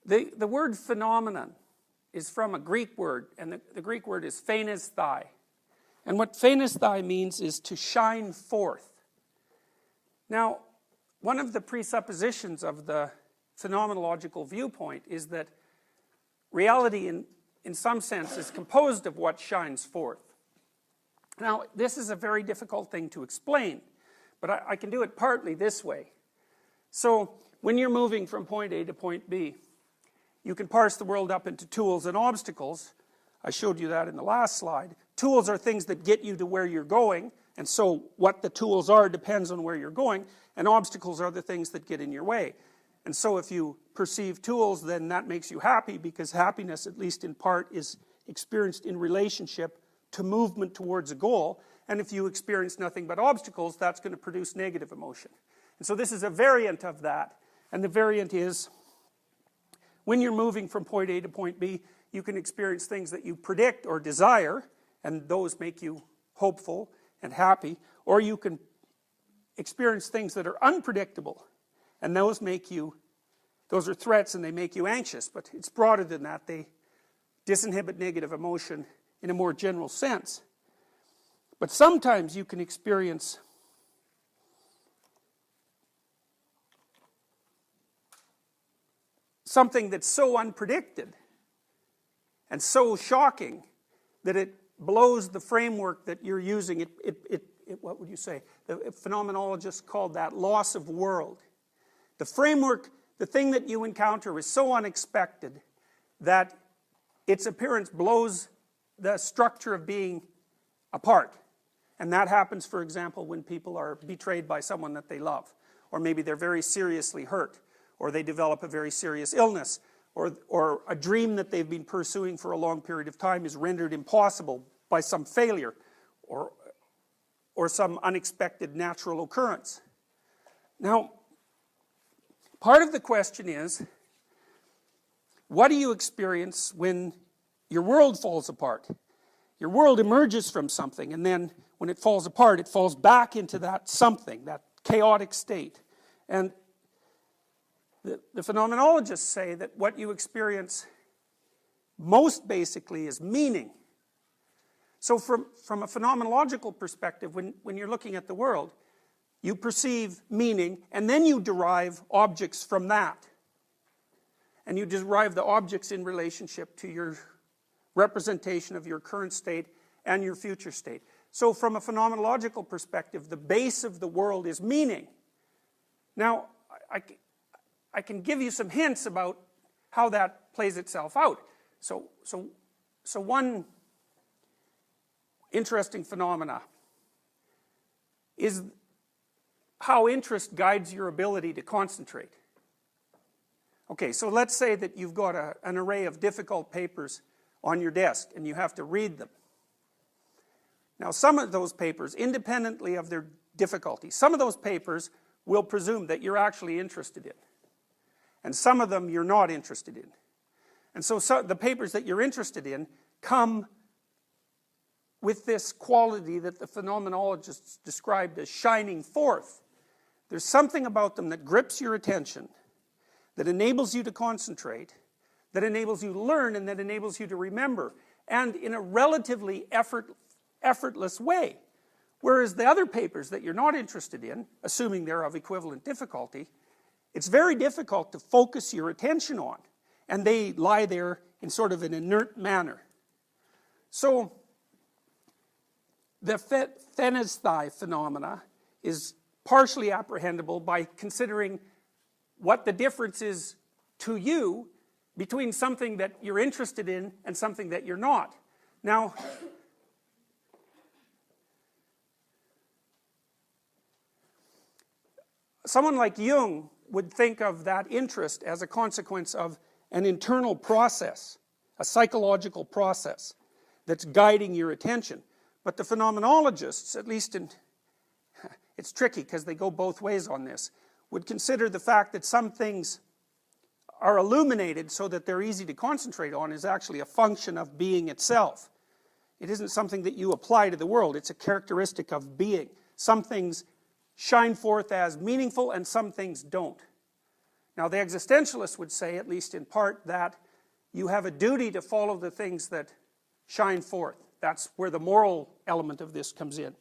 The word phenomenon is from a Greek word, and the Greek word is phanesthai. And what phanesthai means is to shine forth. Now, one of the presuppositions of the phenomenological viewpoint is that reality in some sense is composed of what shines forth. Now, this is a very difficult thing to explain, but I can do it partly this way. So, when you're moving from point A to point B, you can parse the world up into tools and obstacles. I showed you that in the last slide. Tools are things that get you to where you're going, and so what the tools are depends on where you're going, and obstacles are the things that get in your way. And so if you perceive tools, then that makes you happy, because happiness, at least in part, is experienced in relationship to movement towards a goal. And if you experience nothing but obstacles, that's going to produce negative emotion. And so this is a variant of that. And the variant is, when you're moving from point A to point B, you can experience things that you predict or desire, and those make you hopeful and happy. Or you can experience things that are unpredictable, and those are threats, and they make you anxious. But it's broader than that. They disinhibit negative emotion in a more general sense. But sometimes you can experience something that's so unpredicted and so shocking that it blows the framework that you're using. What would you say? The phenomenologists called that loss of world. The framework, the thing that you encounter is so unexpected that its appearance blows the structure of being apart. And that happens, for example, when people are betrayed by someone that they love. Or maybe they're very seriously hurt. Or they develop a very serious illness. Or a dream that they've been pursuing for a long period of time is rendered impossible by some failure. Or some unexpected natural occurrence. Now, part of the question is, what do you experience when your world falls apart? Your world emerges from something, and then when it falls apart, it falls back into that something, that chaotic state. And the phenomenologists say that what you experience most basically is meaning. So from a phenomenological perspective, when you're looking at the world, you perceive meaning, and then you derive objects from that. And you derive the objects in relationship to your representation of your current state and your future state. So from a phenomenological perspective, the base of the world is meaning. Now, I can give you some hints about how that plays itself out. So one interesting phenomena is how interest guides your ability to concentrate. Okay, so let's say that you've got an array of difficult papers on your desk and you have to read them. Now, some of those papers, independently of their difficulty, some of those papers will presume that you're actually interested in. And some of them you're not interested in. And so the papers that you're interested in come with this quality that the phenomenologists described as shining forth. There's something about them that grips your attention, that enables you to concentrate, that enables you to learn, and that enables you to remember, and in a relatively effortless way. Whereas the other papers that you're not interested in, assuming they're of equivalent difficulty, it's very difficult to focus your attention on, and they lie there in sort of an inert manner. So the phanesthai phenomena is partially apprehendable by considering what the difference is to you between something that you're interested in and something that you're not. Now, someone like Jung would think of that interest as a consequence of an internal process, a psychological process that's guiding your attention. But the phenomenologists, at least it's tricky because they go both ways on this, would consider the fact that some things are illuminated so that they're easy to concentrate on is actually a function of being itself. It isn't something that you apply to the world, it's a characteristic of being. Some things shine forth as meaningful and some things don't. Now the existentialists would say, at least in part, that you have a duty to follow the things that shine forth. That's where the moral element of this comes in.